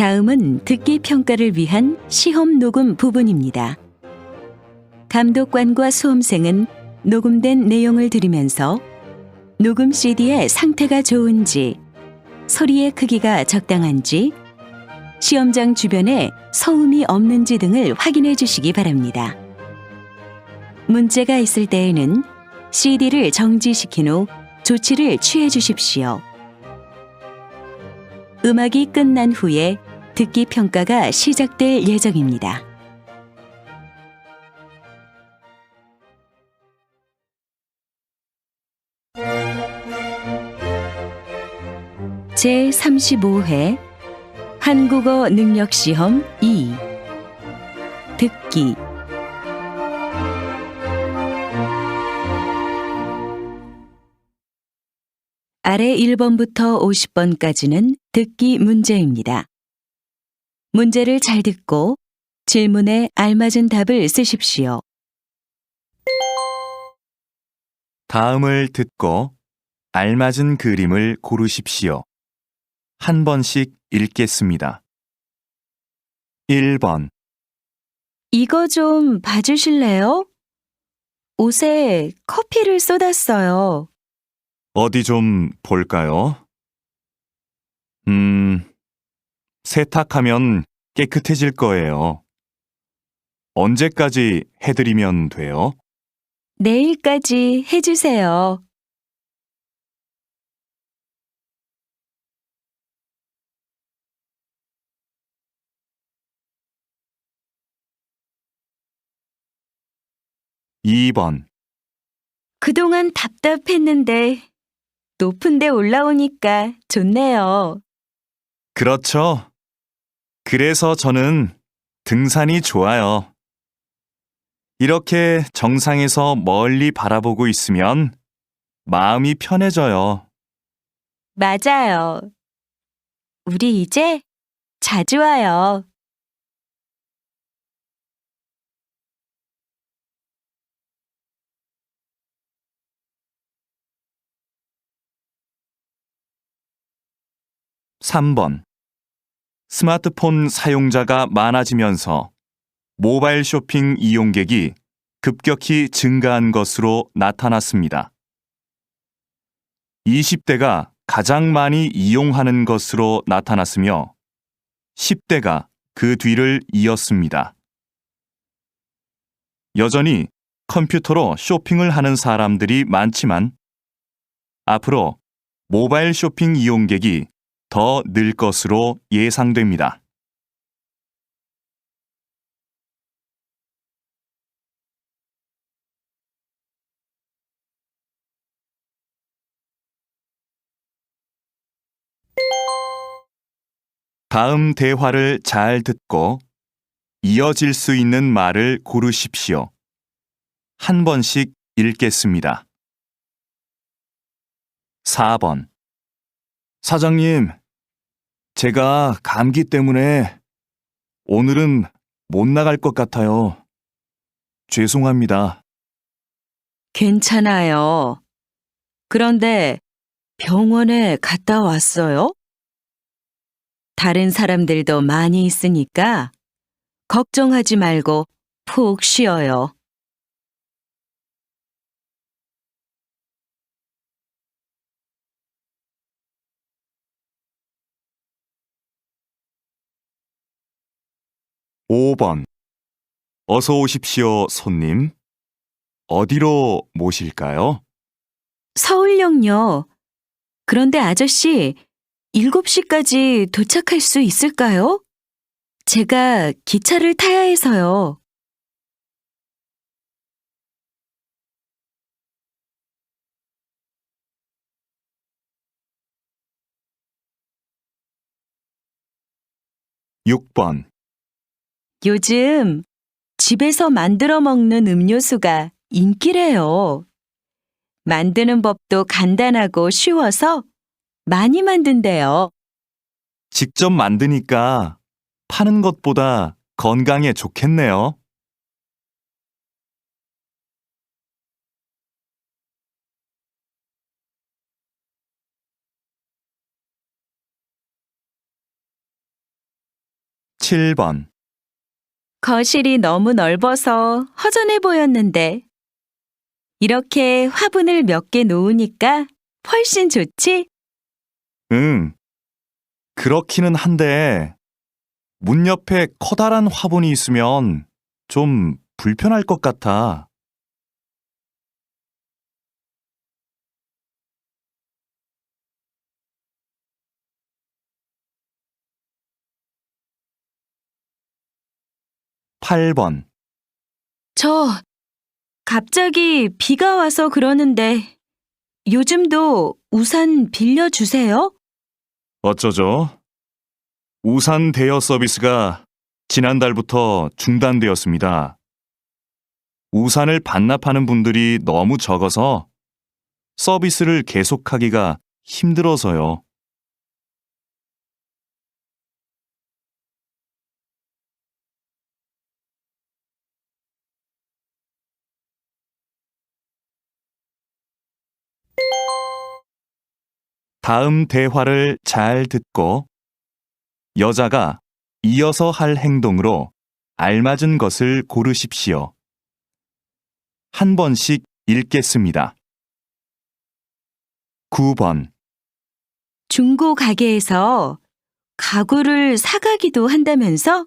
다음은 듣기 평가를 위한 시험 녹음 부분입니다. 감독관과 수험생은 녹음된 내용을 들으면서 녹음 CD의 상태가 좋은지, 소리의 크기가 적당한지, 시험장 주변에 소음이 없는지 등을 확인해 주시기 바랍니다. 문제가 있을 때에는 CD를 정지시킨 후 조치를 취해 주십시오. 음악이 끝난 후에 듣기 평가가 시작될 예정입니다. 제35회 한국어 능력시험 2 듣기 아래 1번부터 50번까지는 듣기 문제입니다. 문제를 잘 듣고 질문에 알맞은 답을 쓰십시오. 다음을 듣고 알맞은 그림을 고르십시오. 한 번씩 읽겠습니다. 1번. 이거 좀 봐주실래요? 옷에 커피를 쏟았어요. 어디 좀 볼까요? 세탁하면 깨끗해질 거예요. 언제까지 해드리면 돼요? 내일까지 해주세요. 2번. 그동안 답답했는데 높은 데 올라오니까 좋네요. 그렇죠. 그래서 저는 등산이 좋아요. 이렇게 정상에서 멀리 바라보고 있으면 마음이 편해져요. 맞아요. 우리 이제 자주 와요. 3번. 스마트폰 사용자가 많아지면서 모바일 쇼핑 이용객이 급격히 증가한 것으로 나타났습니다. 20대가 가장 많이 이용하는 것으로 나타났으며 10대가 그 뒤를 이었습니다. 여전히 컴퓨터로 쇼핑을 하는 사람들이 많지만 앞으로 모바일 쇼핑 이용객이 더 늘 것으로 예상됩니다. 다음 대화를 잘 듣고 이어질 수 있는 말을 고르십시오. 한 번씩 읽겠습니다. 4번. 사장님, 제가 감기 때문에 오늘은 못 나갈 것 같아요. 죄송합니다. 괜찮아요. 그런데 병원에 갔다 왔어요? 다른 사람들도 많이 있으니까 걱정하지 말고 푹 쉬어요. 5번. 어서 오십시오, 손님. 어디로 모실까요? 서울역요. 그런데 아저씨, 7시까지 도착할 수 있을까요? 제가 기차를 타야 해서요. 6번. 요즘 집에서 만들어 먹는 음료수가 인기래요. 만드는 법도 간단하고 쉬워서 많이 만든대요. 직접 만드니까 파는 것보다 건강에 좋겠네요. 7번. 거실이 너무 넓어서 허전해 보였는데 이렇게 화분을 몇 개 놓으니까 훨씬 좋지? 응. 그렇기는 한데, 문 옆에 커다란 화분이 있으면 좀 불편할 것 같아. 8번. 저 갑자기 비가 와서 그러는데 요즘도 우산 빌려주세요? 어쩌죠? 우산 대여 서비스가 지난달부터 중단되었습니다. 우산을 반납하는 분들이 너무 적어서 서비스를 계속하기가 힘들어서요. 다음 대화를 잘 듣고 여자가 이어서 할 행동으로 알맞은 것을 고르십시오. 한 번씩 읽겠습니다. 9번. 중고 가게에서 가구를 사가기도 한다면서?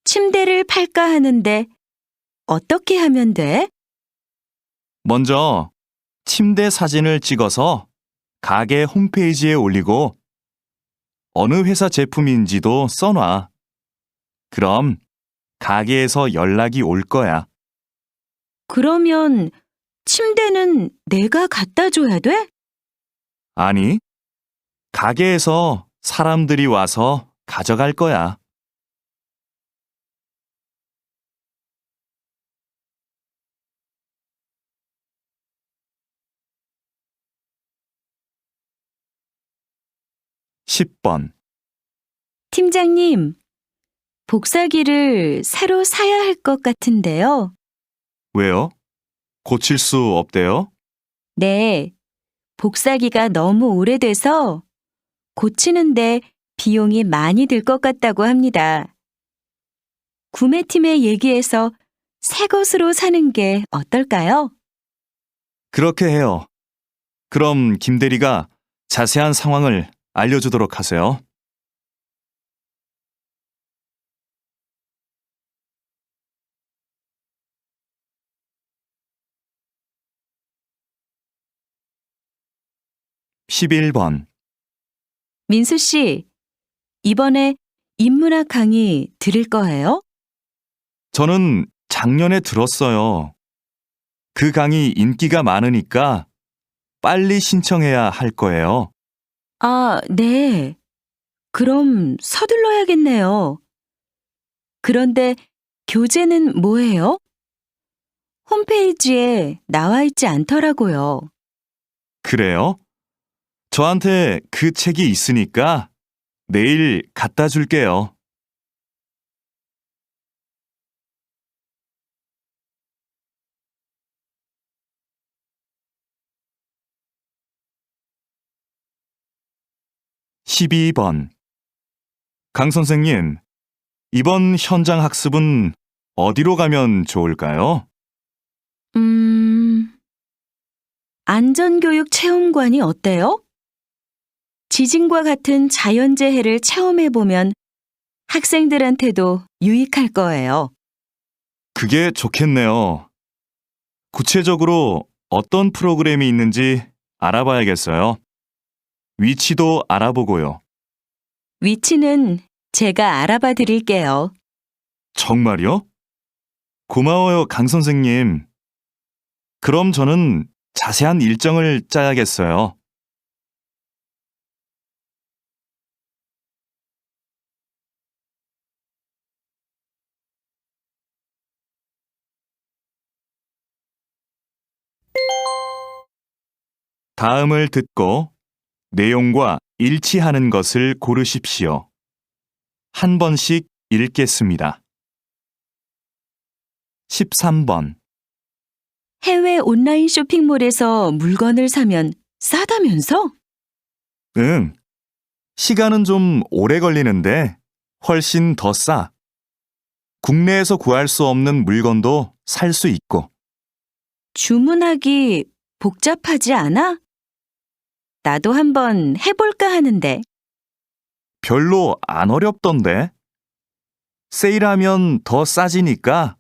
침대를 팔까 하는데 어떻게 하면 돼? 먼저 침대 사진을 찍어서 가게 홈페이지에 올리고 어느 회사 제품인지도 써놔. 그럼 가게에서 연락이 올 거야. 그러면 침대는 내가 갖다 줘야 돼? 아니, 가게에서 사람들이 와서 가져갈 거야. 10번. 팀장님, 복사기를 새로 사야 할 것 같은데요. 왜요? 고칠 수 없대요? 네, 복사기가 너무 오래돼서 고치는데 비용이 많이 들 것 같다고 합니다. 구매팀에 얘기해서 새 것으로 사는 게 어떨까요? 그렇게 해요. 그럼 김 대리가 자세한 상황을 알려주도록 하세요. (11번) 민수 씨, 이번에 인문학 강의 들을 거예요? 저는 작년에 들었어요. 그 강의 인기가 많으니까 빨리 신청해야 할 거예요. 아, 네. 그럼 서둘러야겠네요. 그런데 교재는 뭐예요? 홈페이지에 나와 있지 않더라고요. 그래요? 저한테 그 책이 있으니까 내일 갖다 줄게요. 12번. 강 선생님, 이번 현장 학습은 어디로 가면 좋을까요? 안전교육 체험관이 어때요? 지진과 같은 자연재해를 체험해보면 학생들한테도 유익할 거예요. 그게 좋겠네요. 구체적으로 어떤 프로그램이 있는지 알아봐야겠어요. 위치도 알아보고요. 위치는 제가 알아봐 드릴게요. 정말요? 고마워요, 강 선생님. 그럼 저는 자세한 일정을 짜야겠어요. 다음을 듣고 내용과 일치하는 것을 고르십시오. 한 번씩 읽겠습니다. 13번. 해외 온라인 쇼핑몰에서 물건을 사면 싸다면서? 응. 시간은 좀 오래 걸리는데 훨씬 더 싸. 국내에서 구할 수 없는 물건도 살 수 있고. 주문하기 복잡하지 않아? 나도 한번 해볼까 하는데. 별로 안 어렵던데. 세일하면 더 싸지니까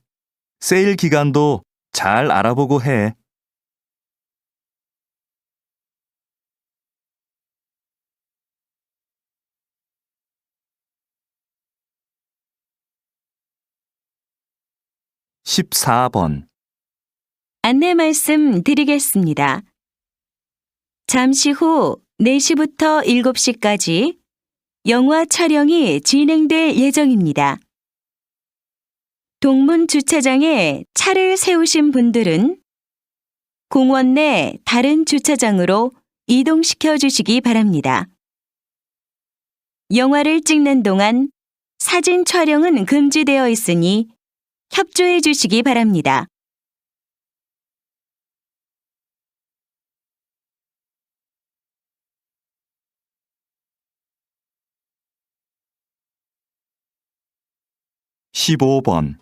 세일 기간도 잘 알아보고 해. 십사 번 안내 말씀 드리겠습니다. 잠시 후 4시부터 7시까지 영화 촬영이 진행될 예정입니다. 동문 주차장에 차를 세우신 분들은 공원 내 다른 주차장으로 이동시켜 주시기 바랍니다. 영화를 찍는 동안 사진 촬영은 금지되어 있으니 협조해 주시기 바랍니다. 십오 번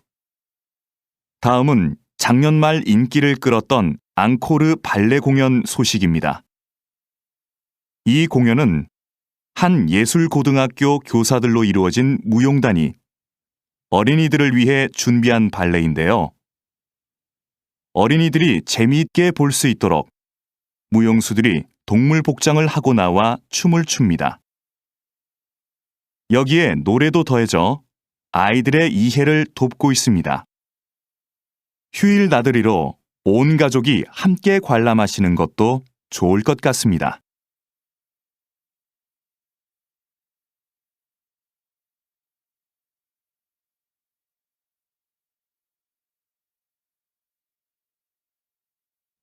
다음은 작년 말 인기를 끌었던 앙코르 발레 공연 소식입니다. 이 공연은 한 예술고등학교 교사들로 이루어진 무용단이 어린이들을 위해 준비한 발레인데요. 어린이들이 재미있게 볼 수 있도록 무용수들이 동물 복장을 하고 나와 춤을 춥니다. 여기에 노래도 더해져 아이들의 이해를 돕고 있습니다. 휴일 나들이로 온 가족이 함께 관람하시는 것도 좋을 것 같습니다.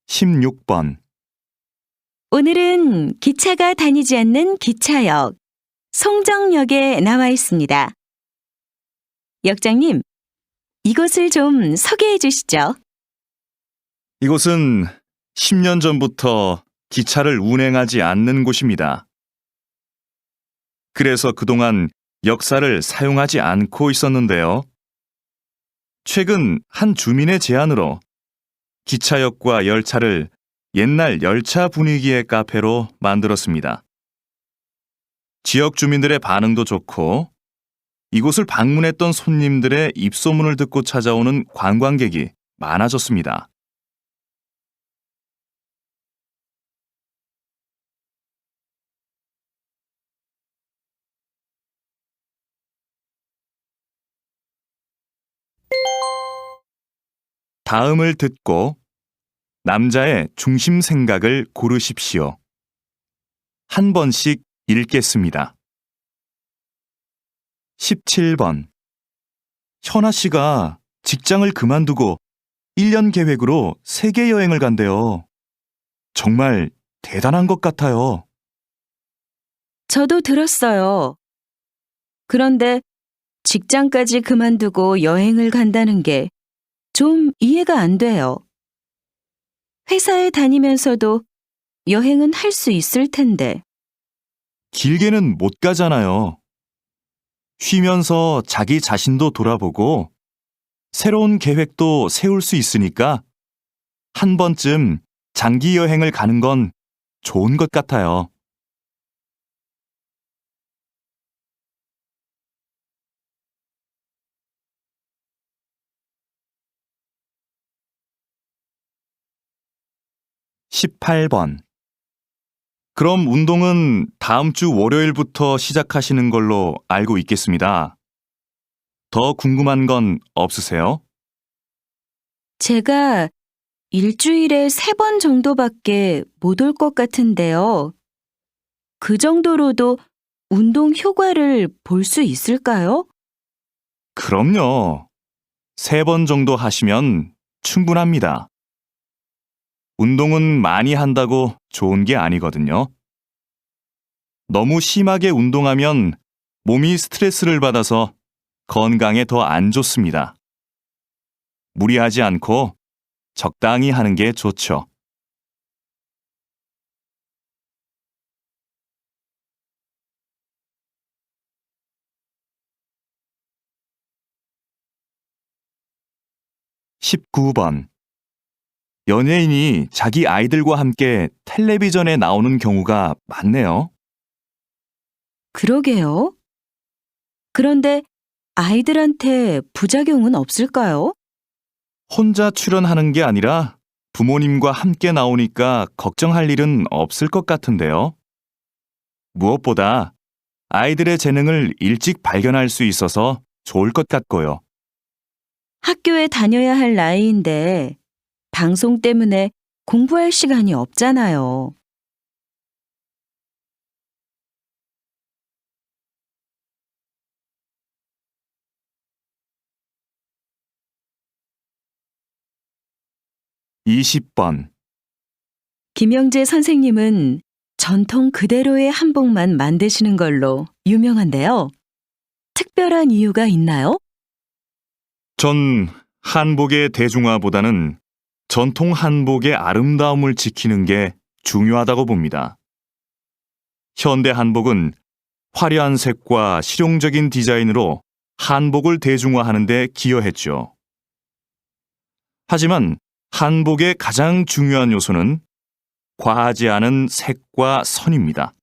십육 번 오늘은 기차가 다니지 않는 기차역, 송정역에 나와 있습니다. 역장님, 이곳을 좀 소개해 주시죠. 이곳은 10년 전부터 기차를 운행하지 않는 곳입니다. 그래서 그동안 역사를 사용하지 않고 있었는데요. 최근 한 주민의 제안으로 기차역과 열차를 옛날 열차 분위기의 카페로 만들었습니다. 지역 주민들의 반응도 좋고 이곳을 방문했던 손님들의 입소문을 듣고 찾아오는 관광객이 많아졌습니다. 다음을 듣고 남자의 중심 생각을 고르십시오. 한 번씩 읽겠습니다. 17번 현아 씨가 직장을 그만두고 1년 계획으로 세계 여행을 간대요. 정말 대단한 것 같아요. 저도 들었어요. 그런데 직장까지 그만두고 여행을 간다는 게 좀 이해가 안 돼요. 회사에 다니면서도 여행은 할 수 있을 텐데. 길게는 못 가잖아요. 쉬면서 자기 자신도 돌아보고 새로운 계획도 세울 수 있으니까 한 번쯤 장기 여행을 가는 건 좋은 것 같아요. 십팔 번 그럼 운동은 다음 주 월요일부터 시작하시는 걸로 알고 있겠습니다. 더 궁금한 건 없으세요? 제가 일주일에 3번 정도밖에 못 올 것 같은데요. 그 정도로도 운동 효과를 볼 수 있을까요? 그럼요. 3번 정도 하시면 충분합니다. 운동은 많이 한다고 좋은 게 아니거든요. 너무 심하게 운동하면 몸이 스트레스를 받아서 건강에 더 안 좋습니다. 무리하지 않고 적당히 하는 게 좋죠. 19번. 연예인이 자기 아이들과 함께 텔레비전에 나오는 경우가 많네요. 그러게요. 그런데 아이들한테 부작용은 없을까요? 혼자 출연하는 게 아니라 부모님과 함께 나오니까 걱정할 일은 없을 것 같은데요. 무엇보다 아이들의 재능을 일찍 발견할 수 있어서 좋을 것 같고요. 학교에 다녀야 할 나이인데 방송 때문에 공부할 시간이 없잖아요. (20번) 김영재 선생님은 전통 그대로의 한복만 만드시는 걸로 유명한데요. 특별한 이유가 있나요? 전 한복의 대중화보다는 전통 한복의 아름다움을 지키는 게 중요하다고 봅니다. 현대 한복은 화려한 색과 실용적인 디자인으로 한복을 대중화하는 데 기여했죠. 하지만 한복의 가장 중요한 요소는 과하지 않은 색과 선입니다.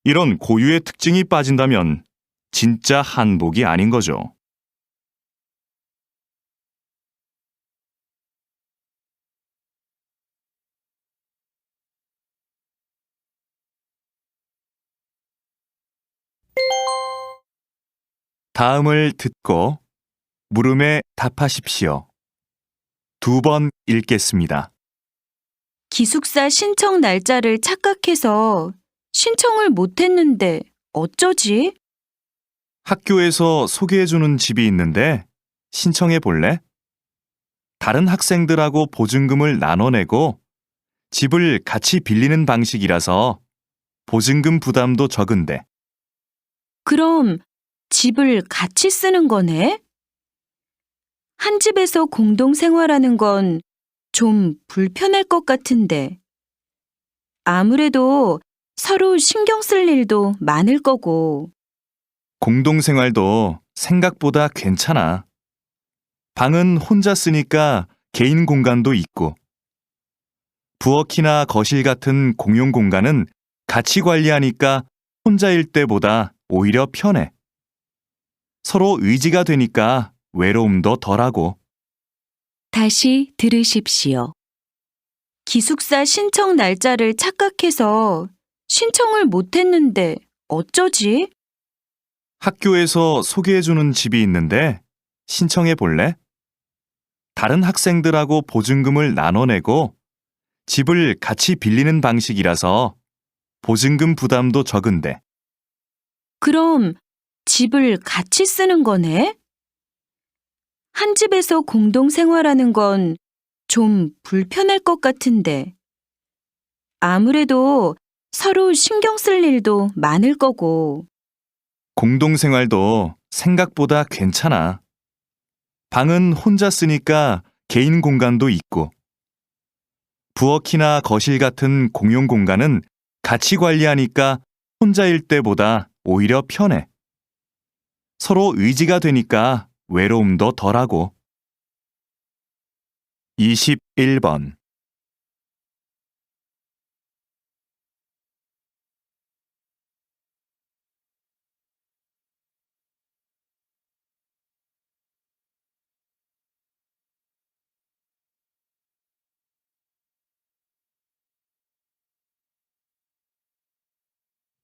이런 고유의 특징이 빠진다면 진짜 한복이 아닌 거죠. 다음을 듣고 물음에 답하십시오. 2번 읽겠습니다. 기숙사 신청 날짜를 착각해서 신청을 못했는데 어쩌지? 학교에서 소개해주는 집이 있는데 신청해 볼래? 다른 학생들하고 보증금을 나눠내고 집을 같이 빌리는 방식이라서 보증금 부담도 적은데. 그럼 집을 같이 쓰는 거네? 한 집에서 공동 생활하는 건 좀 불편할 것 같은데. 아무래도 서로 신경 쓸 일도 많을 거고. 공동생활도 생각보다 괜찮아. 방은 혼자 쓰니까 개인 공간도 있고, 부엌이나 거실 같은 공용 공간은 같이 관리하니까 혼자일 때보다 오히려 편해. 서로 의지가 되니까 외로움도 덜하고. 다시 들으십시오. 기숙사 신청 날짜를 착각해서 신청을 못했는데 어쩌지? 학교에서 소개해주는 집이 있는데 신청해 볼래? 다른 학생들하고 보증금을 나눠내고 집을 같이 빌리는 방식이라서 보증금 부담도 적은데. 그럼 집을 같이 쓰는 거네? 한 집에서 공동 생활하는 건 좀 불편할 것 같은데. 아무래도 서로 신경 쓸 일도 많을 거고. 공동생활도 생각보다 괜찮아. 방은 혼자 쓰니까 개인 공간도 있고, 부엌이나 거실 같은 공용 공간은 같이 관리하니까 혼자일 때보다 오히려 편해. 서로 의지가 되니까 외로움도 덜하고. 21번.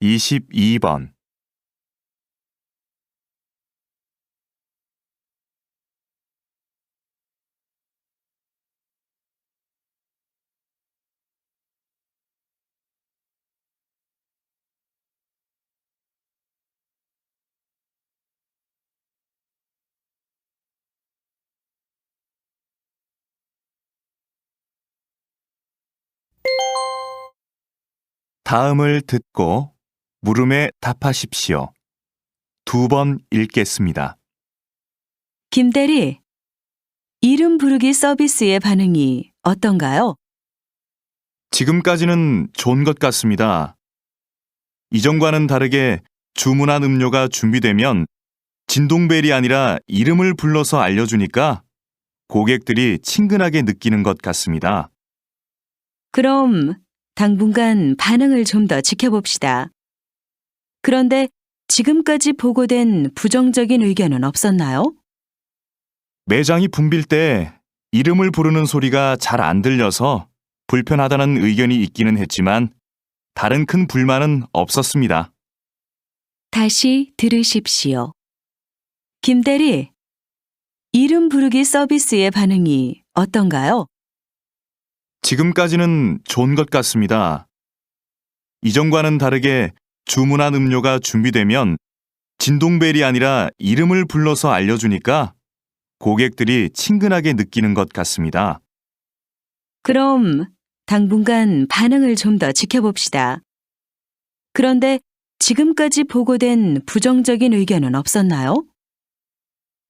(22번) 다음을 듣고 물음에 답하십시오. 2번 읽겠습니다. 김대리, 이름 부르기 서비스의 반응이 어떤가요? 지금까지는 좋은 것 같습니다. 이전과는 다르게 주문한 음료가 준비되면 진동벨이 아니라 이름을 불러서 알려주니까 고객들이 친근하게 느끼는 것 같습니다. 그럼 당분간 반응을 좀 더 지켜봅시다. 그런데 지금까지 보고된 부정적인 의견은 없었나요? 매장이 붐빌 때 이름을 부르는 소리가 잘 안 들려서 불편하다는 의견이 있기는 했지만 다른 큰 불만은 없었습니다. 다시 들으십시오. 김대리, 이름 부르기 서비스의 반응이 어떤가요? 지금까지는 좋은 것 같습니다. 이전과는 다르게 주문한 음료가 준비되면 진동벨이 아니라 이름을 불러서 알려주니까 고객들이 친근하게 느끼는 것 같습니다. 그럼 당분간 반응을 좀 더 지켜봅시다. 그런데 지금까지 보고된 부정적인 의견은 없었나요?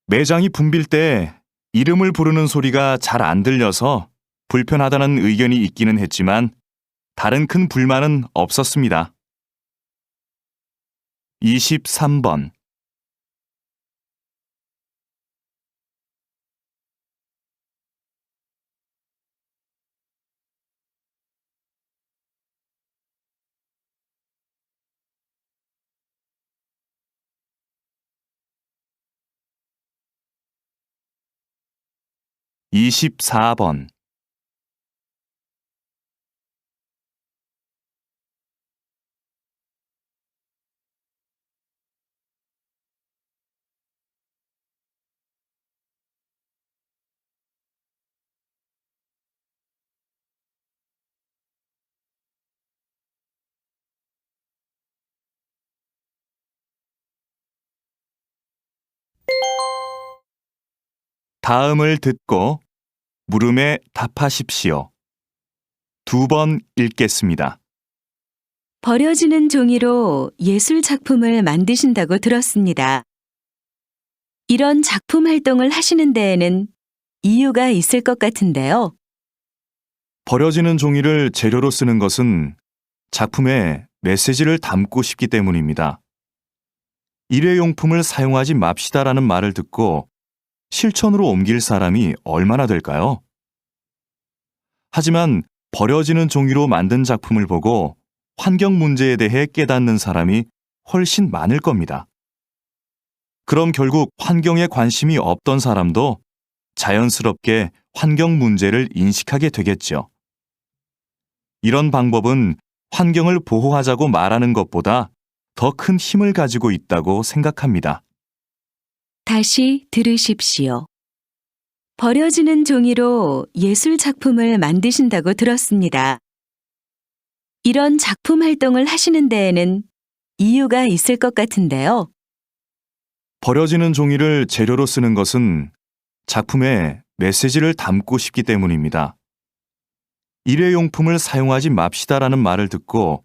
매장이 붐빌 때 이름을 부르는 소리가 잘 안 들려서 불편하다는 의견이 있기는 했지만 다른 큰 불만은 없었습니다. 23번. 이십사 번. 다음을 듣고 물음에 답하십시오. 2번 읽겠습니다. 버려지는 종이로 예술 작품을 만드신다고 들었습니다. 이런 작품 활동을 하시는 데에는 이유가 있을 것 같은데요. 버려지는 종이를 재료로 쓰는 것은 작품에 메시지를 담고 싶기 때문입니다. 일회용품을 사용하지 맙시다라는 말을 듣고 실천으로 옮길 사람이 얼마나 될까요? 하지만 버려지는 종이로 만든 작품을 보고 환경 문제에 대해 깨닫는 사람이 훨씬 많을 겁니다. 그럼 결국 환경에 관심이 없던 사람도 자연스럽게 환경 문제를 인식하게 되겠죠. 이런 방법은 환경을 보호하자고 말하는 것보다 더 큰 힘을 가지고 있다고 생각합니다. 다시 들으십시오. 버려지는 종이로 예술 작품을 만드신다고 들었습니다. 이런 작품 활동을 하시는 데에는 이유가 있을 것 같은데요. 버려지는 종이를 재료로 쓰는 것은 작품에 메시지를 담고 싶기 때문입니다. 일회용품을 사용하지 맙시다라는 말을 듣고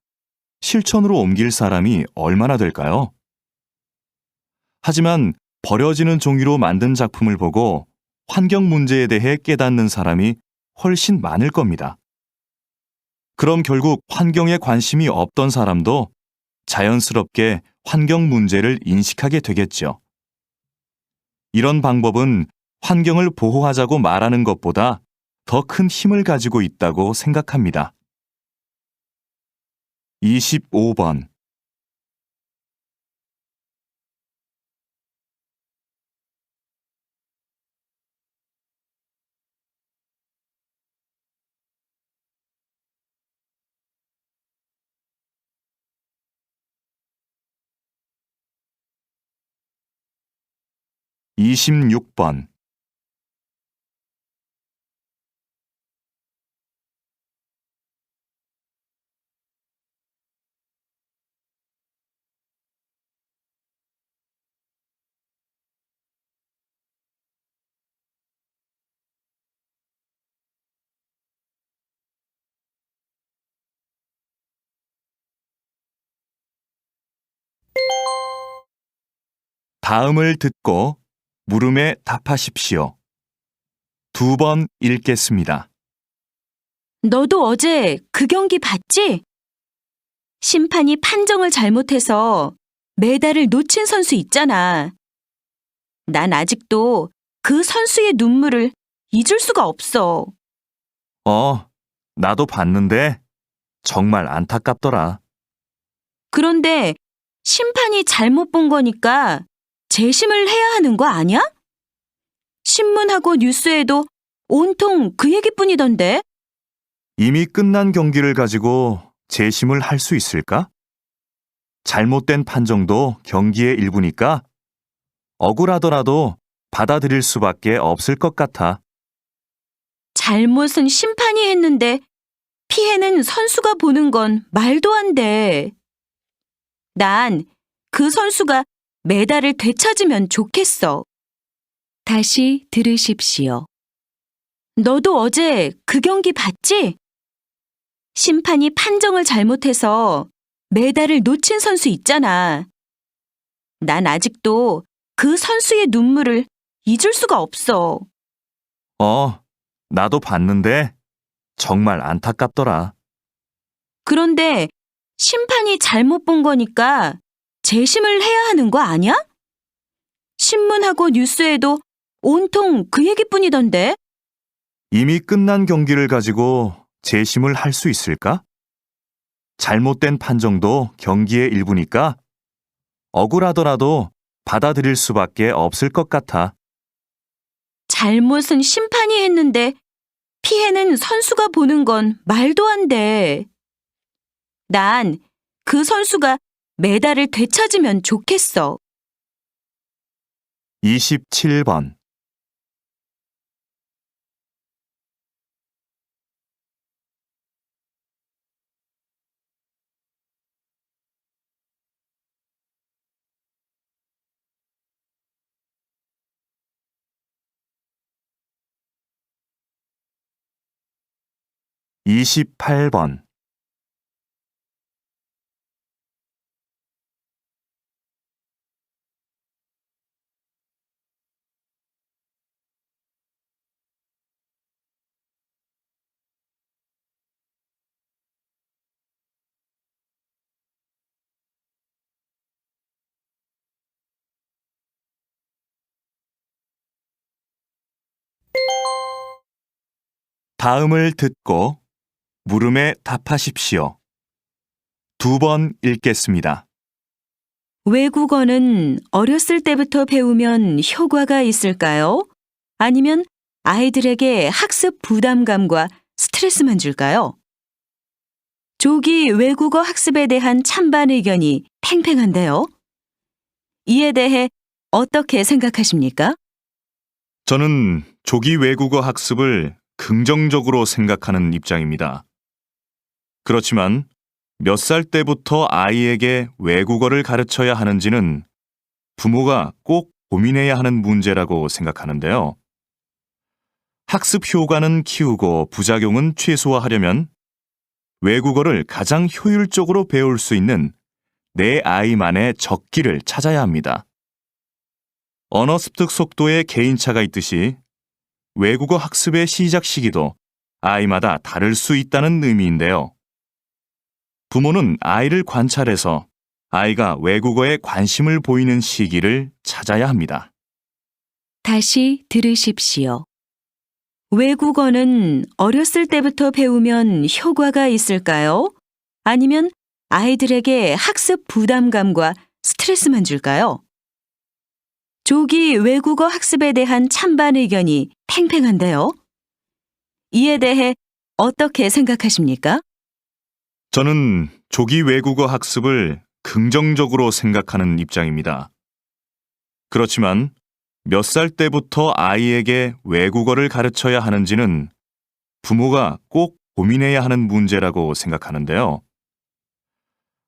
실천으로 옮길 사람이 얼마나 될까요? 하지만 버려지는 종이로 만든 작품을 보고 환경 문제에 대해 깨닫는 사람이 훨씬 많을 겁니다. 그럼 결국 환경에 관심이 없던 사람도 자연스럽게 환경 문제를 인식하게 되겠죠. 이런 방법은 환경을 보호하자고 말하는 것보다 더 큰 힘을 가지고 있다고 생각합니다. 25번. 이십육 번. 다음을 듣고 물음에 답하십시오. 2번 읽겠습니다. 너도 어제 그 경기 봤지? 심판이 판정을 잘못해서 메달을 놓친 선수 있잖아. 난 아직도 그 선수의 눈물을 잊을 수가 없어. 나도 봤는데 정말 안타깝더라. 그런데 심판이 잘못 본 거니까 재심을 해야 하는 거 아니야? 신문하고 뉴스에도 온통 그 얘기뿐이던데. 이미 끝난 경기를 가지고 재심을 할 수 있을까? 잘못된 판정도 경기의 일부니까 억울하더라도 받아들일 수밖에 없을 것 같아. 잘못은 심판이 했는데 피해는 선수가 보는 건 말도 안 돼. 난 그 선수가 메달을 되찾으면 좋겠어. 다시 들으십시오. 너도 어제 그 경기 봤지? 심판이 판정을 잘못해서 메달을 놓친 선수 있잖아. 난 아직도 그 선수의 눈물을 잊을 수가 없어. 나도 봤는데 정말 안타깝더라. 그런데 심판이 잘못 본 거니까 재심을 해야 하는 거 아니야? 신문하고 뉴스에도 온통 그 얘기뿐이던데. 이미 끝난 경기를 가지고 재심을 할 수 있을까? 잘못된 판정도 경기의 일부니까 억울하더라도 받아들일 수밖에 없을 것 같아. 잘못은 심판이 했는데 피해는 선수가 보는 건 말도 안 돼. 난 그 선수가 메달을 되찾으면 좋겠어. 27번. 이십팔 번. 다음을 듣고 물음에 답하십시오. 2번 읽겠습니다. 외국어는 어렸을 때부터 배우면 효과가 있을까요? 아니면 아이들에게 학습 부담감과 스트레스만 줄까요? 조기 외국어 학습에 대한 찬반 의견이 팽팽한데요. 이에 대해 어떻게 생각하십니까? 저는 조기 외국어 학습을 긍정적으로 생각하는 입장입니다. 그렇지만 몇 살 때부터 아이에게 외국어를 가르쳐야 하는지는 부모가 꼭 고민해야 하는 문제라고 생각하는데요. 학습 효과는 키우고 부작용은 최소화하려면 외국어를 가장 효율적으로 배울 수 있는 내 아이만의 적기를 찾아야 합니다. 언어 습득 속도에 개인차가 있듯이 외국어 학습의 시작 시기도 아이마다 다를 수 있다는 의미인데요. 부모는 아이를 관찰해서 아이가 외국어에 관심을 보이는 시기를 찾아야 합니다. 다시 들으십시오. 외국어는 어렸을 때부터 배우면 효과가 있을까요? 아니면 아이들에게 학습 부담감과 스트레스만 줄까요? 조기 외국어 학습에 대한 찬반 의견이 팽팽한데요. 이에 대해 어떻게 생각하십니까? 저는 조기 외국어 학습을 긍정적으로 생각하는 입장입니다. 그렇지만 몇 살 때부터 아이에게 외국어를 가르쳐야 하는지는 부모가 꼭 고민해야 하는 문제라고 생각하는데요.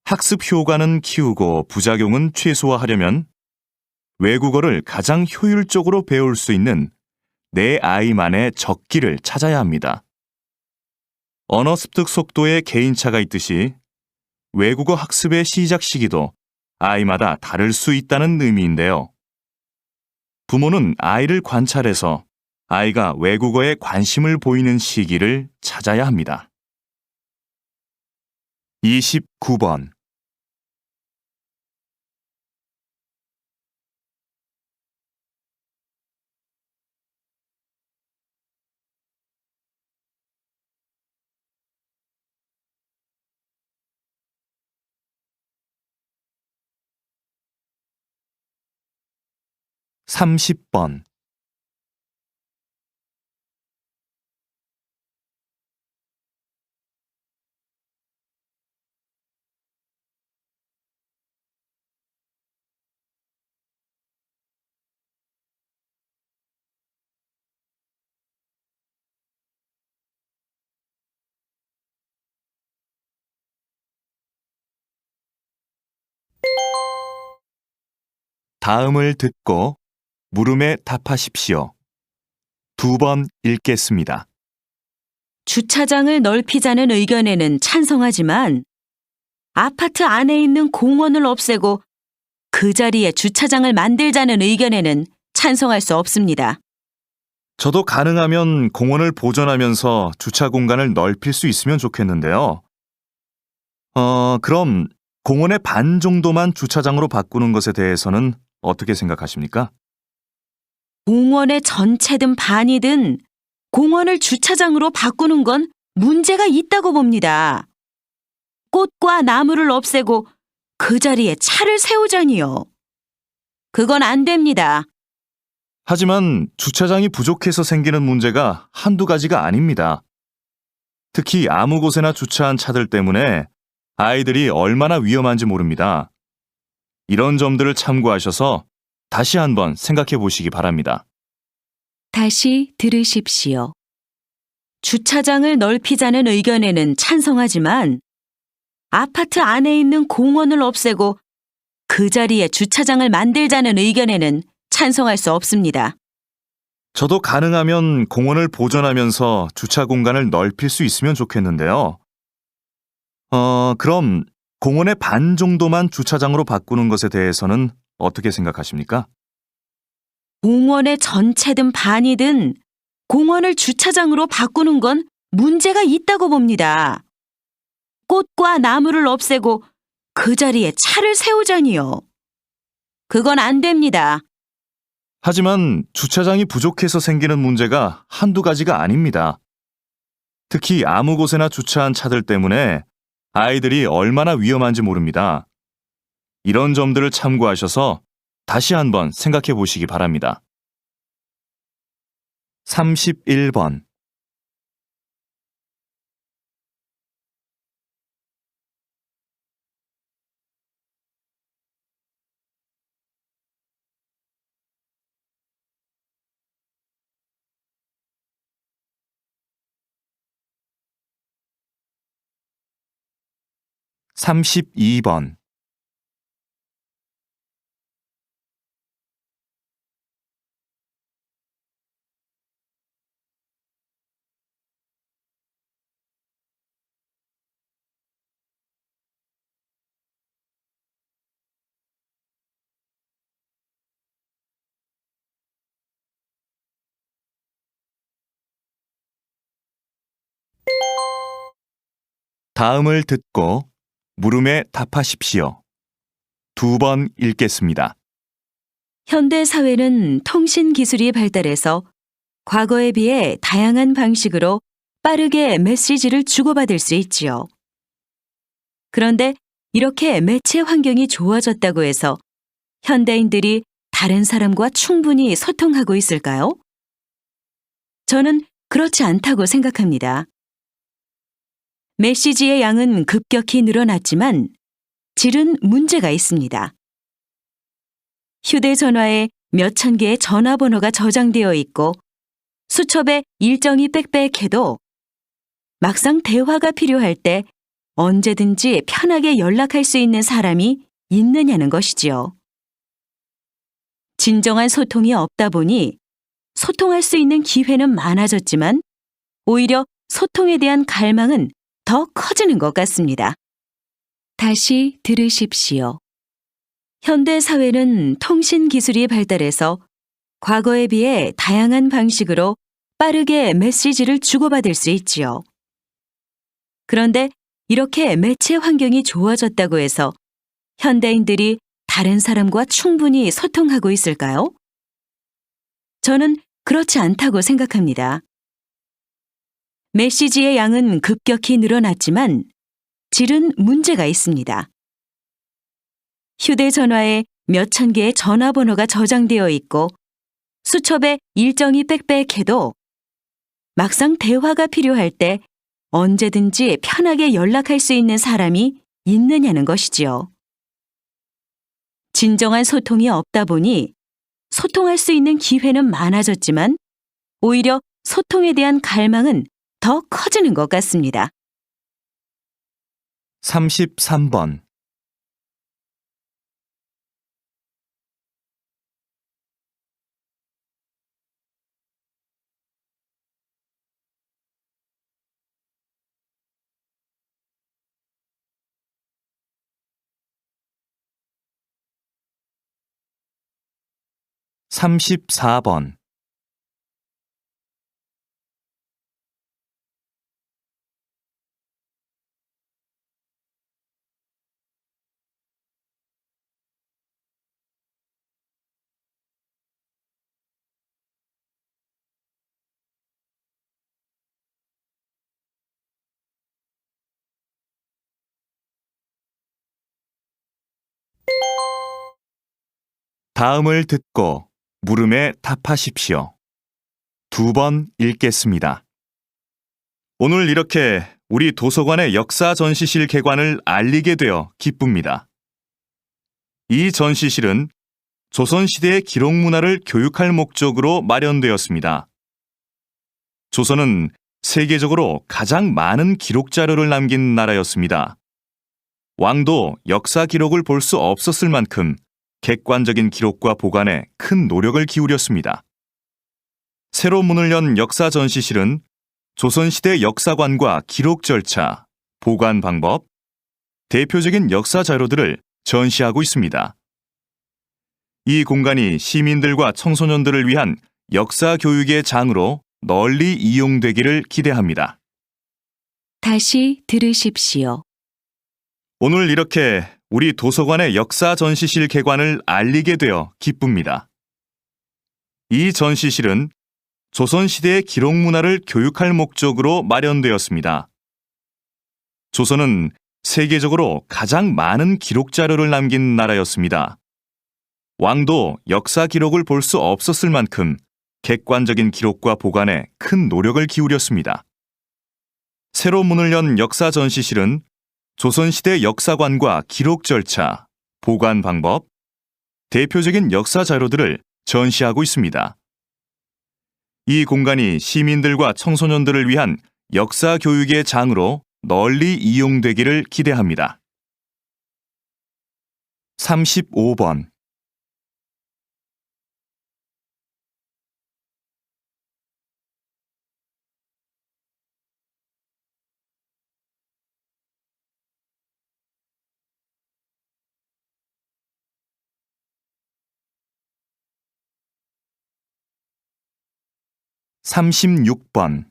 학습 효과는 키우고 부작용은 최소화하려면 외국어를 가장 효율적으로 배울 수 있는 내 아이만의 적기를 찾아야 합니다. 언어 습득 속도에 개인차가 있듯이 외국어 학습의 시작 시기도 아이마다 다를 수 있다는 의미인데요. 부모는 아이를 관찰해서 아이가 외국어에 관심을 보이는 시기를 찾아야 합니다. 29번. 30번. 다음을 듣고 물음에 답하십시오. 2번 읽겠습니다. 주차장을 넓히자는 의견에는 찬성하지만 아파트 안에 있는 공원을 없애고 그 자리에 주차장을 만들자는 의견에는 찬성할 수 없습니다. 저도 가능하면 공원을 보존하면서 주차 공간을 넓힐 수 있으면 좋겠는데요. 그럼 공원의 반 정도만 주차장으로 바꾸는 것에 대해서는 어떻게 생각하십니까? 공원의 전체든 반이든 공원을 주차장으로 바꾸는 건 문제가 있다고 봅니다. 꽃과 나무를 없애고 그 자리에 차를 세우자니요. 그건 안 됩니다. 하지만 주차장이 부족해서 생기는 문제가 한두 가지가 아닙니다. 특히 아무 곳에나 주차한 차들 때문에 아이들이 얼마나 위험한지 모릅니다. 이런 점들을 참고하셔서 다시 한번 생각해 보시기 바랍니다. 다시 들으십시오. 주차장을 넓히자는 의견에는 찬성하지만 아파트 안에 있는 공원을 없애고 그 자리에 주차장을 만들자는 의견에는 찬성할 수 없습니다. 저도 가능하면 공원을 보존하면서 주차 공간을 넓힐 수 있으면 좋겠는데요. 그럼 공원의 반 정도만 주차장으로 바꾸는 것에 대해서는 어떻게 생각하십니까? 공원의 전체든 반이든 공원을 주차장으로 바꾸는 건 문제가 있다고 봅니다. 꽃과 나무를 없애고 그 자리에 차를 세우자니요. 그건 안 됩니다. 하지만 주차장이 부족해서 생기는 문제가 한두 가지가 아닙니다. 특히 아무 곳에나 주차한 차들 때문에 아이들이 얼마나 위험한지 모릅니다. 이런 점들을 참고하셔서 다시 한번 생각해 보시기 바랍니다. 31번. (32번) 다음을 듣고 물음에 답하십시오. 2번 읽겠습니다. 현대 사회는 통신 기술이 발달해서 과거에 비해 다양한 방식으로 빠르게 메시지를 주고받을 수 있지요. 그런데 이렇게 매체 환경이 좋아졌다고 해서 현대인들이 다른 사람과 충분히 소통하고 있을까요? 저는 그렇지 않다고 생각합니다. 메시지의 양은 급격히 늘어났지만 질은 문제가 있습니다. 휴대전화에 몇천 개의 전화번호가 저장되어 있고 수첩에 일정이 빽빽해도 막상 대화가 필요할 때 언제든지 편하게 연락할 수 있는 사람이 있느냐는 것이지요. 진정한 소통이 없다 보니 소통할 수 있는 기회는 많아졌지만 오히려 소통에 대한 갈망은 더 커지는 것 같습니다. 다시 들으십시오. 현대 사회는 통신 기술이 발달해서 과거에 비해 다양한 방식으로 빠르게 메시지를 주고받을 수 있지요. 그런데 이렇게 매체 환경이 좋아졌다고 해서 현대인들이 다른 사람과 충분히 소통하고 있을까요? 저는 그렇지 않다고 생각합니다. 메시지의 양은 급격히 늘어났지만 질은 문제가 있습니다. 휴대전화에 몇천 개의 전화번호가 저장되어 있고 수첩에 일정이 빽빽해도 막상 대화가 필요할 때 언제든지 편하게 연락할 수 있는 사람이 있느냐는 것이지요. 진정한 소통이 없다 보니 소통할 수 있는 기회는 많아졌지만 오히려 소통에 대한 갈망은 더 커지는 것 같습니다. 33번. 34번. '다음을 듣고 물음에 답하십시오. 2번 읽겠습니다. 오늘 이렇게 우리 도서관의 역사 전시실 개관을 알리게 되어 기쁩니다. 이 전시실은 조선시대의 기록 문화를 교육할 목적으로 마련되었습니다. 조선은 세계적으로 가장 많은 기록 자료를 남긴 나라였습니다. 왕도 역사 기록을 볼 수 없었을 만큼 객관적인 기록과 보관에 큰 노력을 기울였습니다. 새로 문을 연 역사 전시실은 조선시대 역사관과 기록 절차, 보관 방법, 대표적인 역사 자료들을 전시하고 있습니다. 이 공간이 시민들과 청소년들을 위한 역사 교육의 장으로 널리 이용되기를 기대합니다. 다시 들으십시오. 오늘 이렇게 우리 도서관의 역사 전시실 개관을 알리게 되어 기쁩니다. 이 전시실은 조선시대의 기록 문화를 교육할 목적으로 마련되었습니다. 조선은 세계적으로 가장 많은 기록 자료를 남긴 나라였습니다. 왕도 역사 기록을 볼 수 없었을 만큼 객관적인 기록과 보관에 큰 노력을 기울였습니다. 새로 문을 연 역사 전시실은 조선시대 역사관과 기록 절차, 보관 방법, 대표적인 역사 자료들을 전시하고 있습니다. 이 공간이 시민들과 청소년들을 위한 역사 교육의 장으로 널리 이용되기를 기대합니다. 35번. 36번.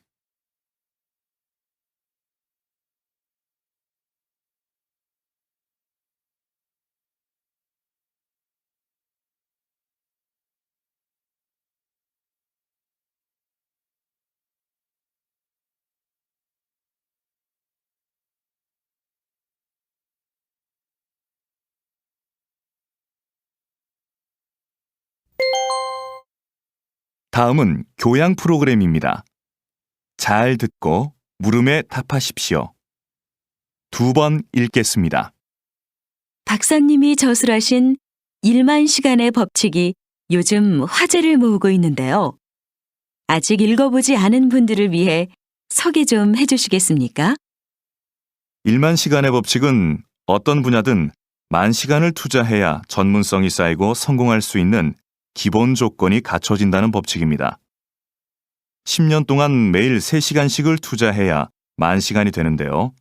'다음은 교양 프로그램입니다. 잘 듣고 물음에 답하십시오. 2번 읽겠습니다. 박사님이 저술하신 1만 시간의 법칙이 요즘 화제를 모으고 있는데요. 아직 읽어보지 않은 분들을 위해 소개 좀 해주시겠습니까? 1만 시간의 법칙은 어떤 분야든 10,000시간을 투자해야 전문성이 쌓이고 성공할 수 있는 기본 조건이 갖춰진다는 법칙입니다. 10년 동안 매일 3시간씩을 투자해야 10,000시간이 되는데요.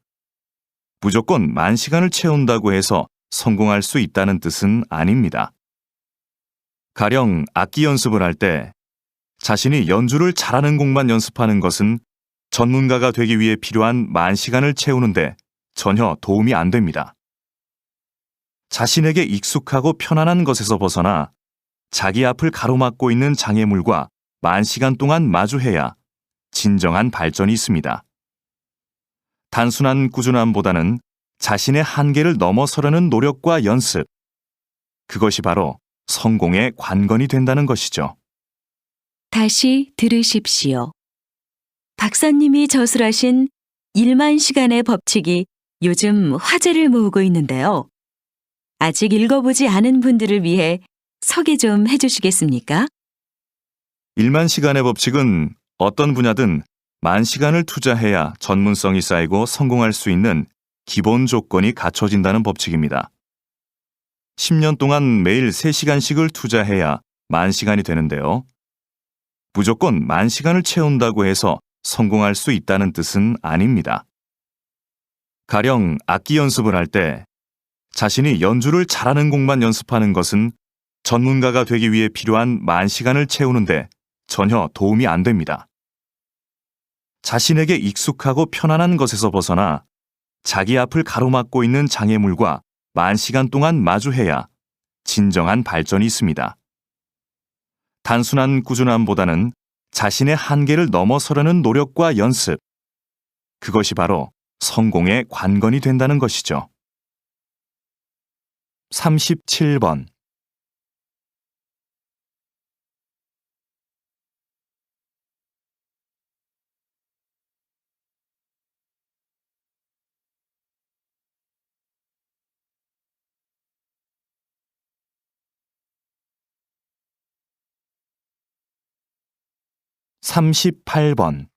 무조건 10,000시간을 채운다고 해서 성공할 수 있다는 뜻은 아닙니다. 가령 악기 연습을 할 때 자신이 연주를 잘하는 곡만 연습하는 것은 전문가가 되기 위해 필요한 10,000시간을 채우는데 전혀 도움이 안 됩니다. 자신에게 익숙하고 편안한 것에서 벗어나 자기 앞을 가로막고 있는 장애물과 10,000시간 동안 마주해야 진정한 발전이 있습니다. 단순한 꾸준함보다는 자신의 한계를 넘어서려는 노력과 연습, 그것이 바로 성공의 관건이 된다는 것이죠. 다시 들으십시오. 박사님이 저술하신 1만 시간의 법칙이 요즘 화제를 모으고 있는데요. 아직 읽어보지 않은 분들을 위해 소개 좀 해주시겠습니까? 1만 시간의 법칙은 어떤 분야든 만 시간을 투자해야 전문성이 쌓이고 성공할 수 있는 기본 조건이 갖춰진다는 법칙입니다. 10년 동안 매일 3시간씩을 투자해야 만 시간이 되는데요. 무조건 만 시간을 채운다고 해서 성공할 수 있다는 뜻은 아닙니다. 가령 악기 연습을 할 때 자신이 연주를 잘하는 곡만 연습하는 것은 전문가가 되기 위해 필요한 만 시간을 채우는데 전혀 도움이 안 됩니다. 자신에게 익숙하고 편안한 것에서 벗어나 자기 앞을 가로막고 있는 장애물과 만 시간 동안 마주해야 진정한 발전이 있습니다. 단순한 꾸준함보다는 자신의 한계를 넘어서려는 노력과 연습, 그것이 바로 성공의 관건이 된다는 것이죠. 37번. 삼십팔 번.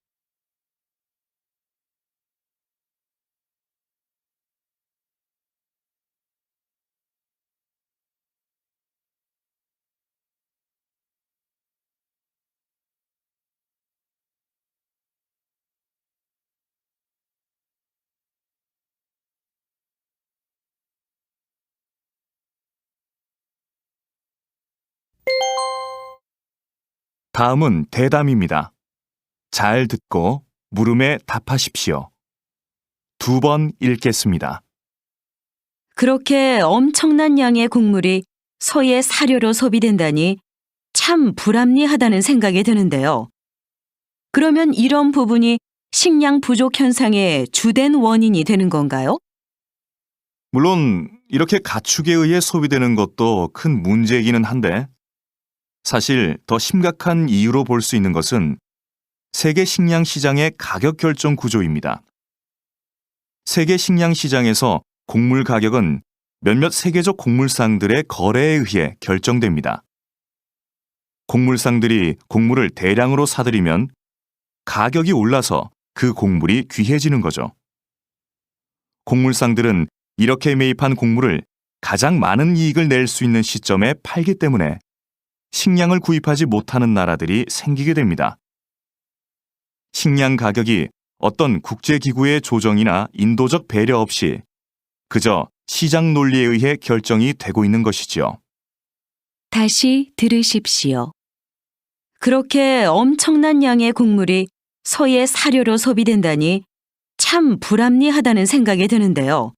다음은 대담입니다. 잘 듣고 물음에 답하십시오. 2번 읽겠습니다. 그렇게 엄청난 양의 곡물이 소의 사료로 소비된다니 참 불합리하다는 생각이 드는데요. 그러면 이런 부분이 식량 부족 현상의 주된 원인이 되는 건가요? 물론 이렇게 가축에 의해 소비되는 것도 큰 문제이기는 한데 사실 더 심각한 이유로 볼 수 있는 것은 세계 식량 시장의 가격 결정 구조입니다. 세계 식량 시장에서 곡물 가격은 몇몇 세계적 곡물상들의 거래에 의해 결정됩니다. 곡물상들이 곡물을 대량으로 사들이면 가격이 올라서 그 곡물이 귀해지는 거죠. 곡물상들은 이렇게 매입한 곡물을 가장 많은 이익을 낼 수 있는 시점에 팔기 때문에 식량을 구입하지 못하는 나라들이 생기게 됩니다. 식량 가격이 어떤 국제기구의 조정이나 인도적 배려 없이 그저 시장 논리에 의해 결정이 되고 있는 것이지요. 다시 들으십시오. 그렇게 엄청난 양의 곡물이 소의 사료로 소비된다니 참 불합리하다는 생각이 드는데요.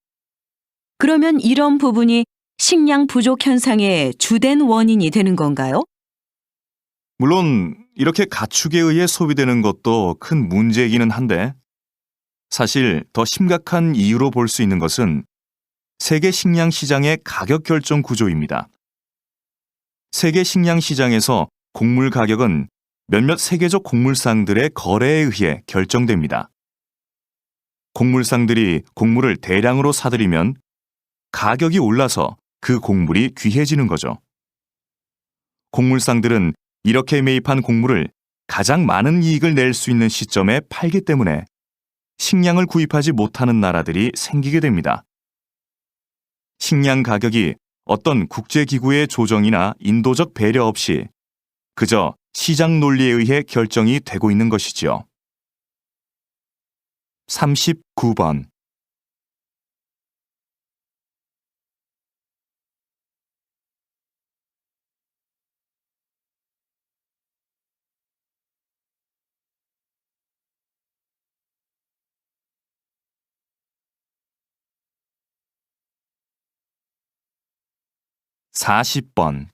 그러면 이런 부분이 식량 부족 현상의 주된 원인이 되는 건가요? 물론 이렇게 가축에 의해 소비되는 것도 큰 문제이기는 한데 사실 더 심각한 이유로 볼 수 있는 것은 세계 식량 시장의 가격 결정 구조입니다. 세계 식량 시장에서 곡물 가격은 몇몇 세계적 곡물상들의 거래에 의해 결정됩니다. 곡물상들이 곡물을 대량으로 사들이면 가격이 올라서 그 곡물이 귀해지는 거죠. 곡물상들은 이렇게 매입한 곡물을 가장 많은 이익을 낼 수 있는 시점에 팔기 때문에 식량을 구입하지 못하는 나라들이 생기게 됩니다. 식량 가격이 어떤 국제기구의 조정이나 인도적 배려 없이 그저 시장 논리에 의해 결정이 되고 있는 것이지요. 39번. 사십 번.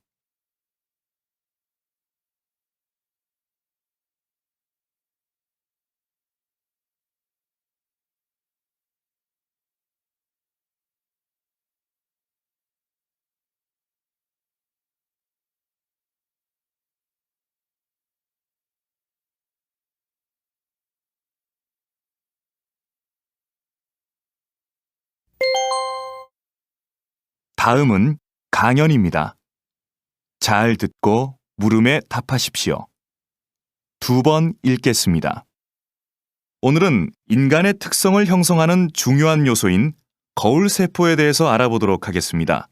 다음은 강연입니다. 잘 듣고 물음에 답하십시오. 2번 읽겠습니다. 오늘은 인간의 특성을 형성하는 중요한 요소인 거울세포에 대해서 알아보도록 하겠습니다.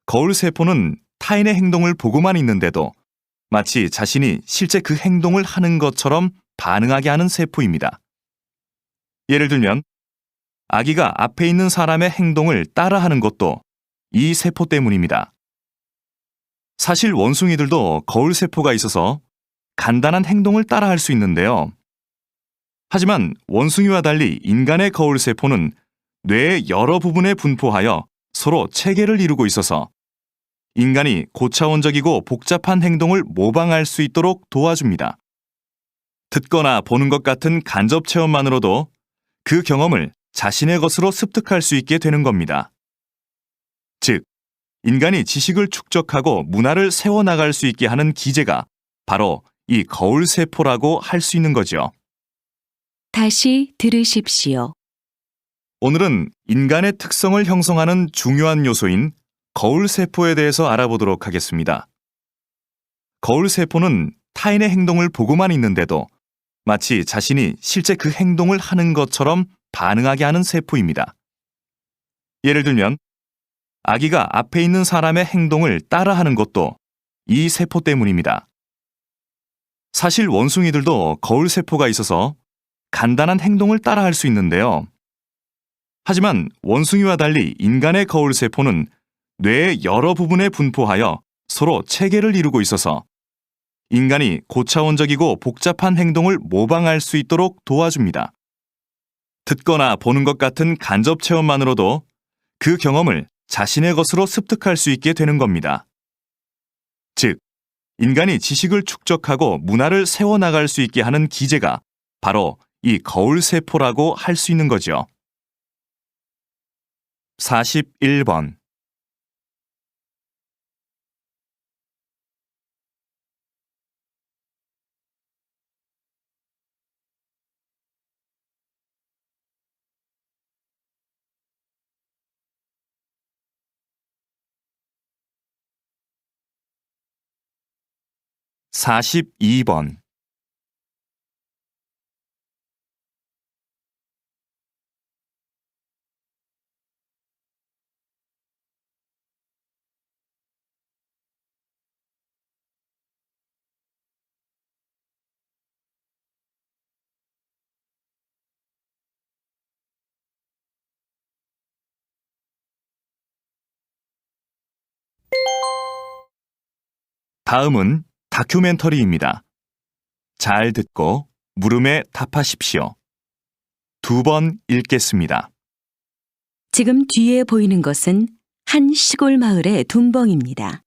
거울세포는 타인의 행동을 보고만 있는데도 마치 자신이 실제 그 행동을 하는 것처럼 반응하게 하는 세포입니다. 예를 들면 아기가 앞에 있는 사람의 행동을 따라하는 것도 이 세포 때문입니다. 사실 원숭이들도 거울세포가 있어서 간단한 행동을 따라할 수 있는데요. 하지만 원숭이와 달리 인간의 거울세포는 뇌의 여러 부분에 분포하여 서로 체계를 이루고 있어서 인간이 고차원적이고 복잡한 행동을 모방할 수 있도록 도와줍니다. 듣거나 보는 것 같은 간접 체험만으로도 그 경험을 자신의 것으로 습득할 수 있게 되는 겁니다. 즉, 인간이 지식을 축적하고 문화를 세워나갈 수 있게 하는 기제가 바로 이 거울세포라고 할 수 있는 거죠. 다시 들으십시오. 오늘은 인간의 특성을 형성하는 중요한 요소인 거울세포에 대해서 알아보도록 하겠습니다. 거울세포는 타인의 행동을 보고만 있는데도 마치 자신이 실제 그 행동을 하는 것처럼 반응하게 하는 세포입니다. 예를 들면 아기가 앞에 있는 사람의 행동을 따라하는 것도 이 세포 때문입니다. 사실 원숭이들도 거울세포가 있어서 간단한 행동을 따라할 수 있는데요. 하지만 원숭이와 달리 인간의 거울세포는 뇌의 여러 부분에 분포하여 서로 체계를 이루고 있어서 인간이 고차원적이고 복잡한 행동을 모방할 수 있도록 도와줍니다. 듣거나 보는 것 같은 간접 체험만으로도 그 경험을 자신의 것으로 습득할 수 있게 되는 겁니다. 즉, 인간이 지식을 축적하고 문화를 세워나갈 수 있게 하는 기제가 바로 이 거울세포라고 할 수 있는 거죠. 41번. (42번) 다음은 다큐멘터리입니다. 잘 듣고 물음에 답하십시오. 2번 읽겠습니다. 지금 뒤에 보이는 것은 한 시골 마을의 둔벙입니다.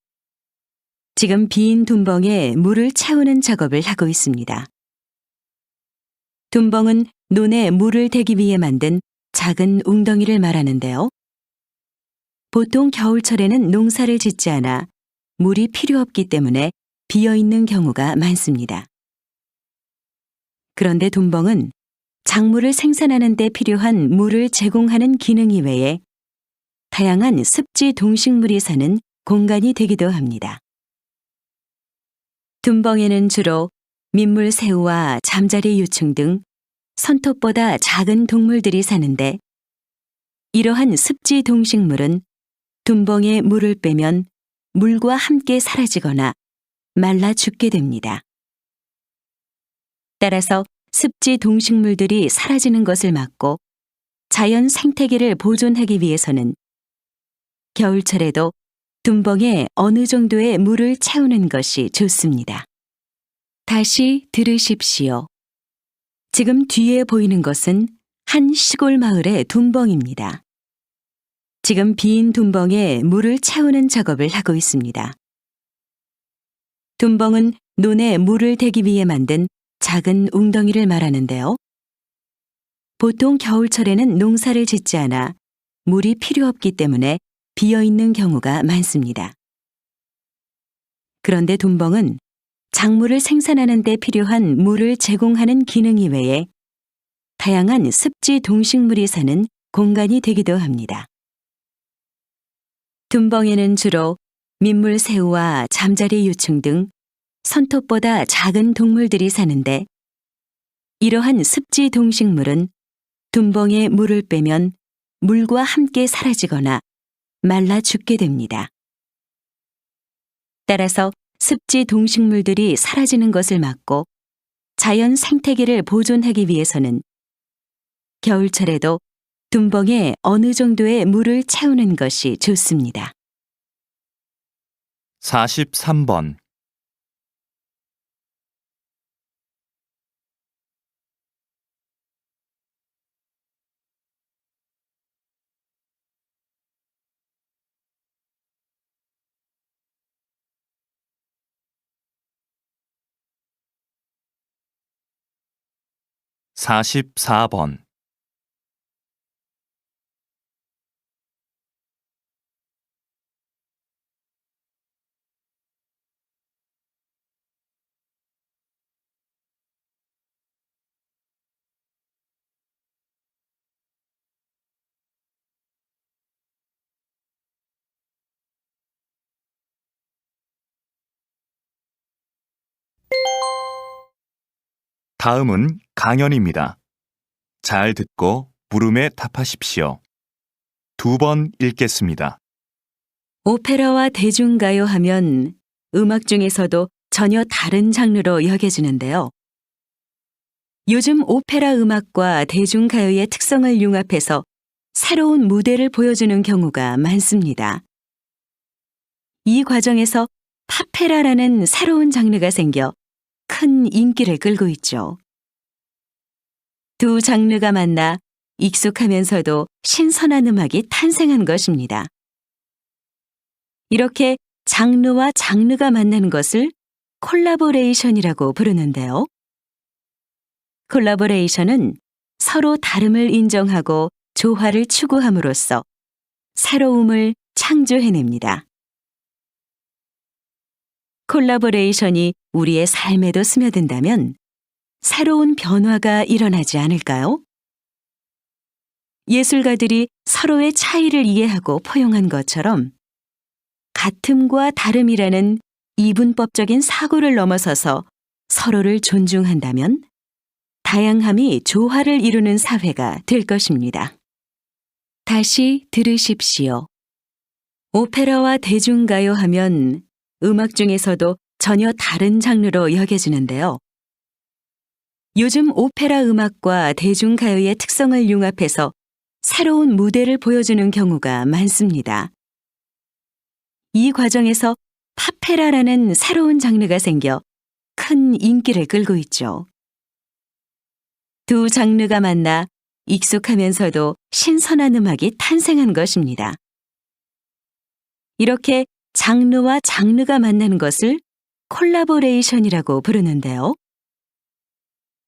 지금 빈 둔벙에 물을 채우는 작업을 하고 있습니다. 둔벙은 논에 물을 대기 위해 만든 작은 웅덩이를 말하는데요. 보통 겨울철에는 농사를 짓지 않아 물이 필요 없기 때문에 비어있는 경우가 많습니다. 그런데 둔벙은 작물을 생산하는 데 필요한 물을 제공하는 기능 이외에 다양한 습지 동식물이 사는 공간이 되기도 합니다. 둔벙에는 주로 민물새우와 잠자리 유충 등 손톱보다 작은 동물들이 사는데 이러한 습지 동식물은 둔벙에 물을 빼면 물과 함께 사라지거나 말라 죽게 됩니다. 따라서 습지 동식물들이 사라지는 것을 막고 자연 생태계를 보존하기 위해서는 겨울철에도 둔벙에 어느 정도의 물을 채우는 것이 좋습니다. 다시 들으십시오. 지금 뒤에 보이는 것은 한 시골 마을의 둔벙입니다. 지금 빈 둔벙에 물을 채우는 작업을 하고 있습니다. 둔벙은 논에 물을 대기 위해 만든 작은 웅덩이를 말하는데요. 보통 겨울철에는 농사를 짓지 않아 물이 필요 없기 때문에 비어있는 경우가 많습니다. 그런데 둔벙은 작물을 생산하는 데 필요한 물을 제공하는 기능 이외에 다양한 습지 동식물이 사는 공간이 되기도 합니다. 둔벙에는 주로 민물새우와 잠자리 유충 등 손톱보다 작은 동물들이 사는데, 이러한 습지 동식물은 둔벙에 물을 빼면 물과 함께 사라지거나 말라 죽게 됩니다. 따라서 습지 동식물들이 사라지는 것을 막고 자연 생태계를 보존하기 위해서는 겨울철에도 둔벙에 어느 정도의 물을 채우는 것이 좋습니다. 43번. 44번. '다음은 강연입니다. 잘 듣고 물음에 답하십시오. 2번 읽겠습니다. 오페라와 대중가요 하면 음악 중에서도 전혀 다른 장르로 여겨지는데요. 요즘 오페라 음악과 대중가요의 특성을 융합해서 새로운 무대를 보여주는 경우가 많습니다. 이 과정에서 파페라라는 새로운 장르가 생겨 큰 인기를 끌고 있죠. 두 장르가 만나 익숙하면서도 신선한 음악이 탄생한 것입니다. 이렇게 장르와 장르가 만나는 것을 콜라보레이션이라고 부르는데요. 콜라보레이션은 서로 다름을 인정하고 조화를 추구함으로써 새로움을 창조해냅니다. 콜라보레이션이 우리의 삶에도 스며든다면 새로운 변화가 일어나지 않을까요? 예술가들이 서로의 차이를 이해하고 포용한 것처럼 같음과 다름이라는 이분법적인 사고를 넘어서서 서로를 존중한다면 다양함이 조화를 이루는 사회가 될 것입니다. 다시 들으십시오. 오페라와 대중가요 하면 음악 중에서도 전혀 다른 장르로 여겨지는데요. 요즘 오페라 음악과 대중가요의 특성을 융합해서 새로운 무대를 보여주는 경우가 많습니다. 이 과정에서 파페라라는 새로운 장르가 생겨 큰 인기를 끌고 있죠. 두 장르가 만나 익숙하면서도 신선한 음악이 탄생한 것입니다. 이렇게 장르와 장르가 만나는 것을 콜라보레이션이라고 부르는데요.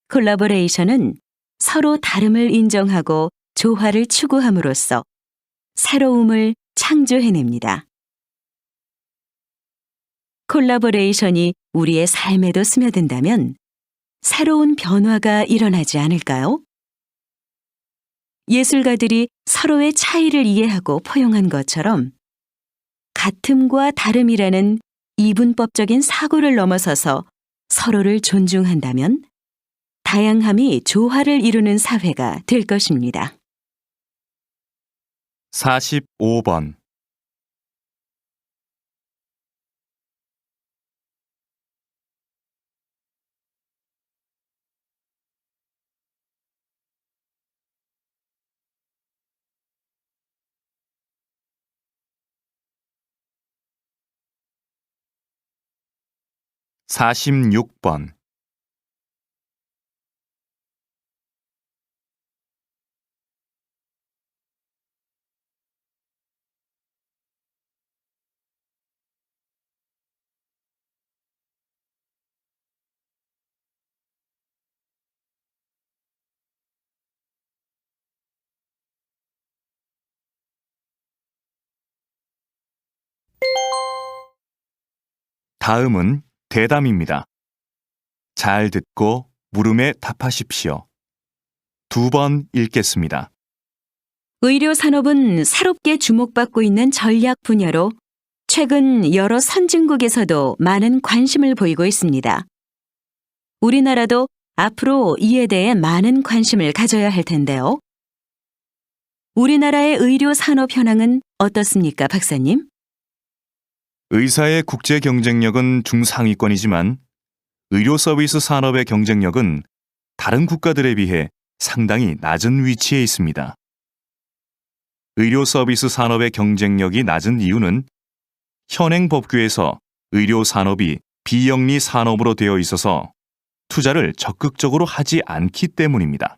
콜라보레이션은 서로 다름을 인정하고 조화를 추구함으로써 새로움을 창조해냅니다. 콜라보레이션이 우리의 삶에도 스며든다면 새로운 변화가 일어나지 않을까요? 예술가들이 서로의 차이를 이해하고 포용한 것처럼 같음과 다름이라는 이분법적인 사고를 넘어서서 서로를 존중한다면 다양함이 조화를 이루는 사회가 될 것입니다. 45번. 46번. '다음은 대담입니다. 잘 듣고 물음에 답하십시오. 2번 읽겠습니다. 의료 산업은 새롭게 주목받고 있는 전략 분야로 최근 여러 선진국에서도 많은 관심을 보이고 있습니다. 우리나라도 앞으로 이에 대해 많은 관심을 가져야 할 텐데요. 우리나라의 의료 산업 현황은 어떻습니까, 박사님? 의사의 국제 경쟁력은 중상위권이지만 의료 서비스 산업의 경쟁력은 다른 국가들에 비해 상당히 낮은 위치에 있습니다. 의료 서비스 산업의 경쟁력이 낮은 이유는 현행 법규에서 의료 산업이 비영리 산업으로 되어 있어서 투자를 적극적으로 하지 않기 때문입니다.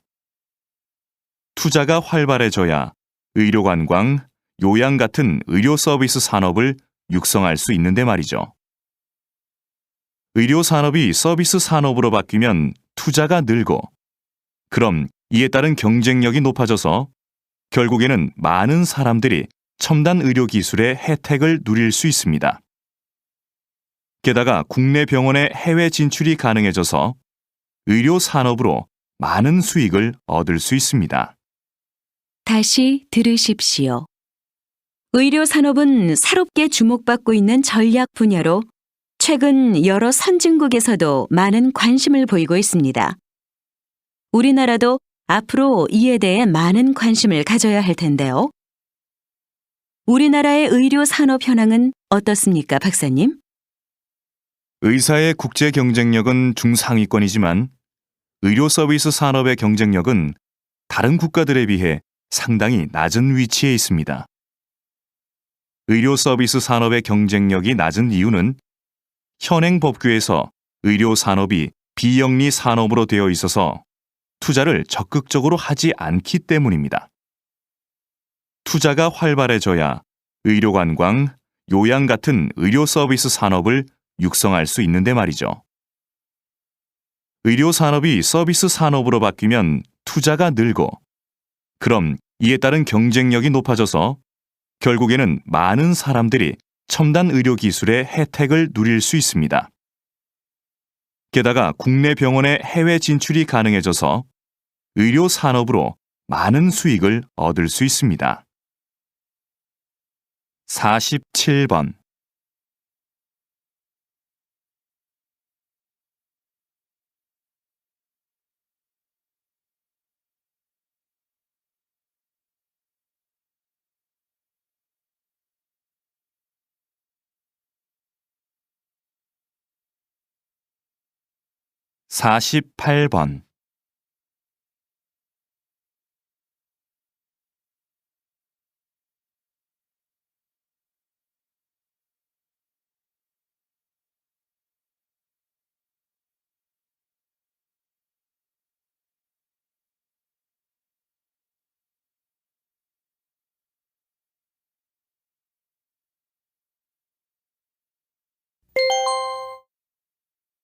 투자가 활발해져야 의료관광, 요양 같은 의료 서비스 산업을 육성할 수 있는데 말이죠. 의료 산업이 서비스 산업으로 바뀌면 투자가 늘고, 그럼 이에 따른 경쟁력이 높아져서 결국에는 많은 사람들이 첨단 의료 기술의 혜택을 누릴 수 있습니다. 게다가 국내 병원의 해외 진출이 가능해져서 의료 산업으로 많은 수익을 얻을 수 있습니다. 다시 들으십시오. 의료 산업은 새롭게 주목받고 있는 전략 분야로 최근 여러 선진국에서도 많은 관심을 보이고 있습니다. 우리나라도 앞으로 이에 대해 많은 관심을 가져야 할 텐데요. 우리나라의 의료 산업 현황은 어떻습니까, 박사님? 의사의 국제 경쟁력은 중상위권이지만 의료 서비스 산업의 경쟁력은 다른 국가들에 비해 상당히 낮은 위치에 있습니다. 의료 서비스 산업의 경쟁력이 낮은 이유는 현행 법규에서 의료 산업이 비영리 산업으로 되어 있어서 투자를 적극적으로 하지 않기 때문입니다. 투자가 활발해져야 의료관광, 요양 같은 의료 서비스 산업을 육성할 수 있는데 말이죠. 의료 산업이 서비스 산업으로 바뀌면 투자가 늘고, 그럼 이에 따른 경쟁력이 높아져서 결국에는 많은 사람들이 첨단 의료 기술의 혜택을 누릴 수 있습니다. 게다가 국내 병원의 해외 진출이 가능해져서 의료 산업으로 많은 수익을 얻을 수 있습니다. 47번. 사십팔 번.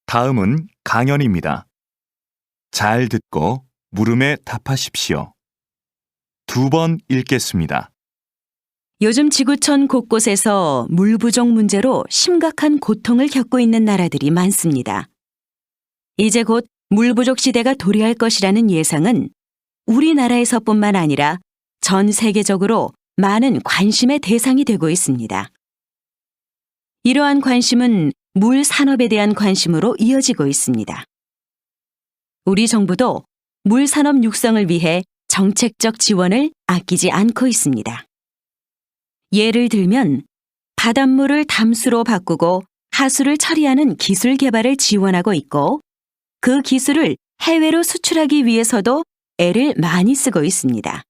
다음은 강연입니다. 잘 듣고 물음에 답하십시오. 2번 읽겠습니다. 요즘 지구촌 곳곳에서 물 부족 문제로 심각한 고통을 겪고 있는 나라들이 많습니다. 이제 곧 물 부족 시대가 도래할 것이라는 예상은 우리나라에서뿐만 아니라 전 세계적으로 많은 관심의 대상이 되고 있습니다. 이러한 관심은 물 산업에 대한 관심으로 이어지고 있습니다. 우리 정부도 물 산업 육성을 위해 정책적 지원을 아끼지 않고 있습니다. 예를 들면 바닷물을 담수로 바꾸고 하수를 처리하는 기술 개발을 지원하고 있고, 그 기술을 해외로 수출하기 위해서도 애를 많이 쓰고 있습니다.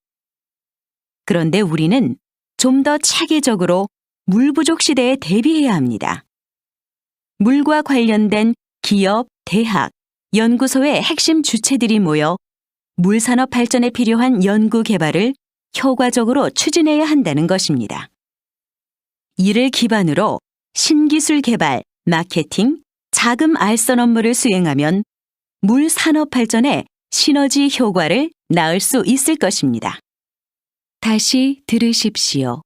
그런데 우리는 좀 더 체계적으로 물 부족 시대에 대비해야 합니다. 물과 관련된 기업, 대학, 연구소의 핵심 주체들이 모여 물 산업 발전에 필요한 연구 개발을 효과적으로 추진해야 한다는 것입니다. 이를 기반으로 신기술 개발, 마케팅, 자금 알선 업무를 수행하면 물 산업 발전에 시너지 효과를 낳을 수 있을 것입니다. 다시 들으십시오.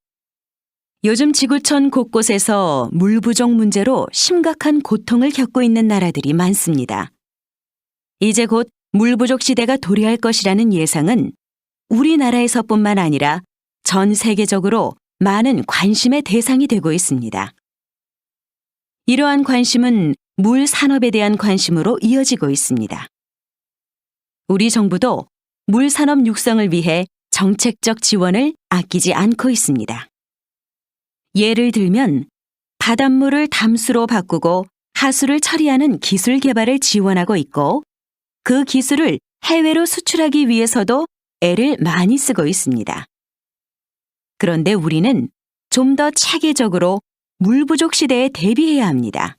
요즘 지구촌 곳곳에서 물 부족 문제로 심각한 고통을 겪고 있는 나라들이 많습니다. 이제 곧 물 부족 시대가 도래할 것이라는 예상은 우리나라에서뿐만 아니라 전 세계적으로 많은 관심의 대상이 되고 있습니다. 이러한 관심은 물 산업에 대한 관심으로 이어지고 있습니다. 우리 정부도 물 산업 육성을 위해 정책적 지원을 아끼지 않고 있습니다. 예를 들면 바닷물을 담수로 바꾸고 하수를 처리하는 기술 개발을 지원하고 있고 그 기술을 해외로 수출하기 위해서도 애를 많이 쓰고 있습니다. 그런데 우리는 좀 더 체계적으로 물 부족 시대에 대비해야 합니다.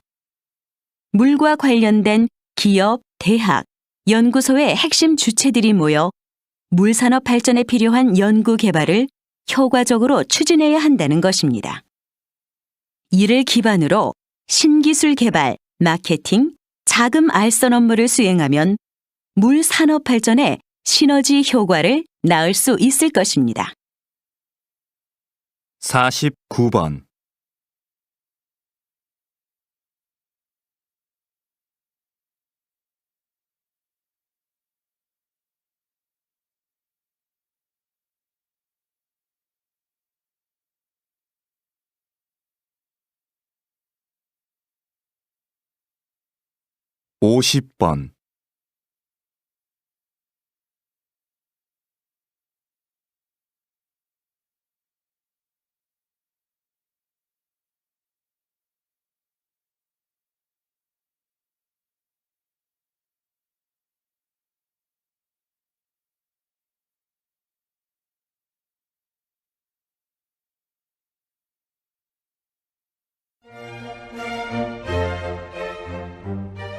물과 관련된 기업, 대학, 연구소의 핵심 주체들이 모여 물 산업 발전에 필요한 연구 개발을 효과적으로 추진해야 한다는 것입니다. 이를 기반으로 신기술 개발, 마케팅, 자금 알선 업무를 수행하면 물 산업 발전에 시너지 효과를 낳을 수 있을 것입니다. 49번. 오십 번.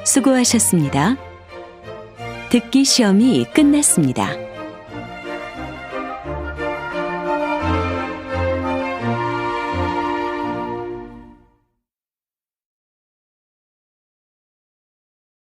수고하셨습니다. 듣기 시험이 끝났습니다.